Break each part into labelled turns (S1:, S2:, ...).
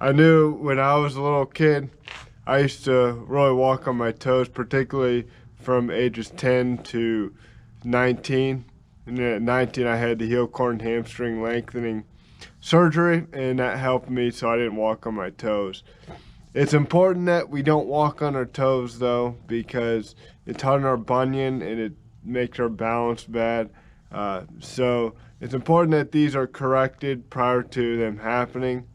S1: I knew when I was a little kid, I used to really walk on my toes, particularly from ages 10 to 19. And then at 19, I had the heel cord and hamstring lengthening surgery, and that helped me so I didn't walk on my toes. It's important that we don't walk on our toes, though, because it's hard on our bunion and it makes our balance bad. So it's important that these are corrected prior to them happening.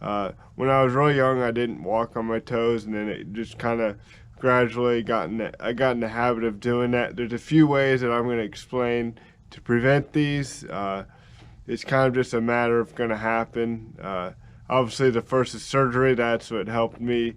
S1: When I was really young, I didn't walk on my toes, and then it just kind of gradually I got in the habit of doing that. There's a few ways that I'm going to explain to prevent these. It's kind of just a matter of going to happen. Obviously, the first is surgery. That's what helped me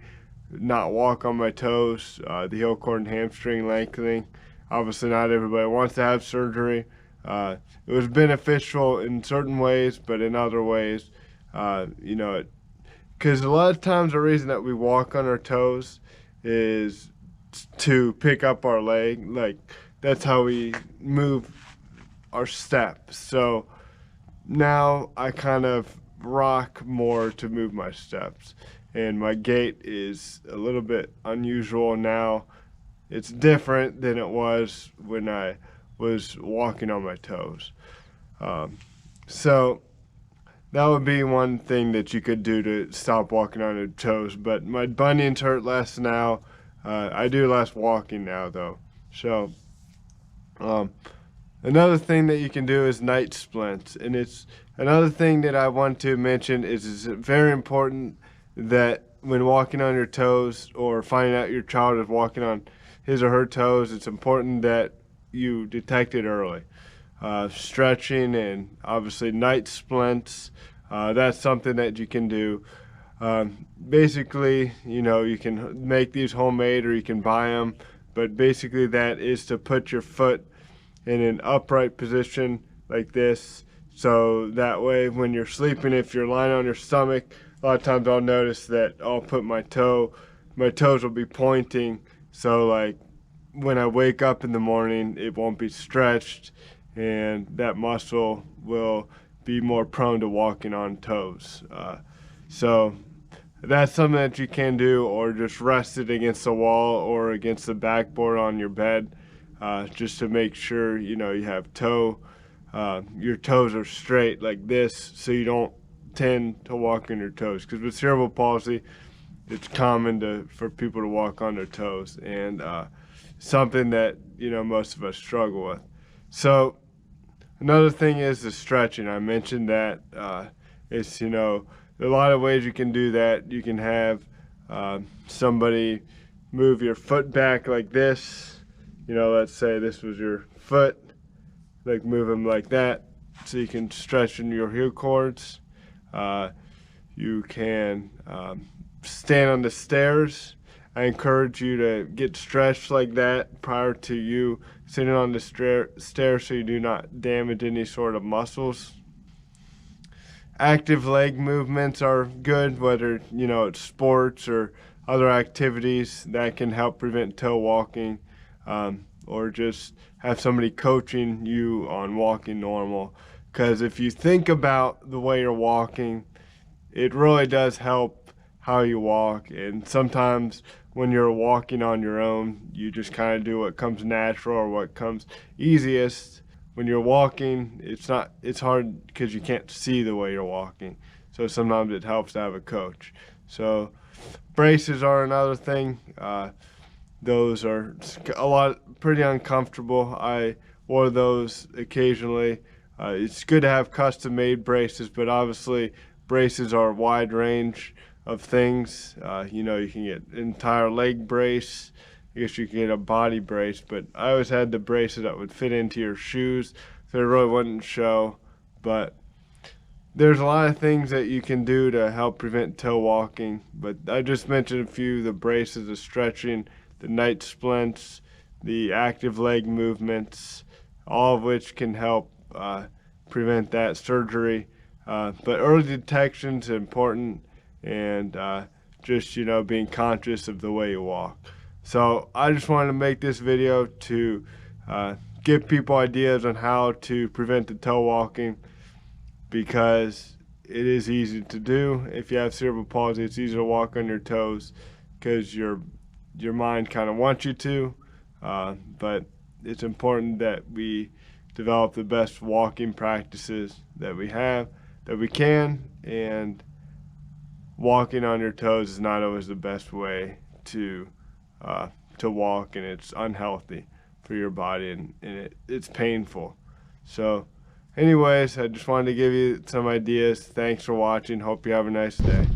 S1: not walk on my toes. The heel cord and hamstring lengthening. Obviously, not everybody wants to have surgery. It was beneficial in certain ways, but in other ways, because a lot of times the reason that we walk on our toes is to pick up our leg. Like, that's how we move our steps. So now I kind of rock more to move my steps, and my gait is a little bit unusual now. It's different than it was when I was walking on my toes. So that would be one thing that you could do to stop walking on your toes. But my bunions hurt less now. I do less walking now, though. So another thing that you can do is night splints. And it's another thing that I want to mention is it's very important that when walking on your toes or finding out your child is walking on his or her toes, it's important that you detect it early. Stretching and obviously night splints, that's something that you can do. Basically, you can make these homemade or you can buy them, but basically that is to put your foot in an upright position like this, so that way when you're sleeping, if you're lying on your stomach, a lot of times I'll notice that I'll put my toes will be pointing, so like when I wake up in the morning, it won't be stretched, and that muscle will be more prone to walking on toes. So that's something that you can do, or just rest it against the wall or against the backboard on your bed, just to make sure you have your toes are straight like this, so you don't tend to walk on your toes. Because with cerebral palsy, it's common for people to walk on their toes, and something that most of us struggle with. So another thing is the stretching. I mentioned that it's there are a lot of ways you can do that. You can have somebody move your foot back like this. Let's say this was your foot, like move them like that, so you can stretch in your heel cords. You can stand on the stairs. I encourage you to get stretched like that prior to you sitting on the stair, so you do not damage any sort of muscles. Active leg movements are good, whether it's sports or other activities that can help prevent toe walking, or just have somebody coaching you on walking normal. Because if you think about the way you're walking, it really does help how you walk. And sometimes when you're walking on your own, you just kind of do what comes natural or what comes easiest. When you're walking, it's hard because you can't see the way you're walking. So sometimes it helps to have a coach. So braces are another thing. Those are pretty uncomfortable. I wore those occasionally. It's good to have custom-made braces, but obviously braces are a wide range of things. You can get an entire leg brace. I guess you can get a body brace, but I always had the braces that would fit into your shoes, so it really wouldn't show. But there's a lot of things that you can do to help prevent toe walking, but I just mentioned a few: the braces, the stretching, the night splints, the active leg movements, all of which can help prevent that surgery. But early detection is important, and just being conscious of the way you walk. So I just wanted to make this video to give people ideas on how to prevent the toe walking, because it is easy to do. If you have cerebral palsy, it's easy to walk on your toes because your mind kind of wants you to, but it's important that we develop the best walking practices that we can, and walking on your toes is not always the best way to walk, and it's unhealthy for your body, and it's painful. So anyways, I just wanted to give you some ideas. Thanks for watching. Hope you have a nice day.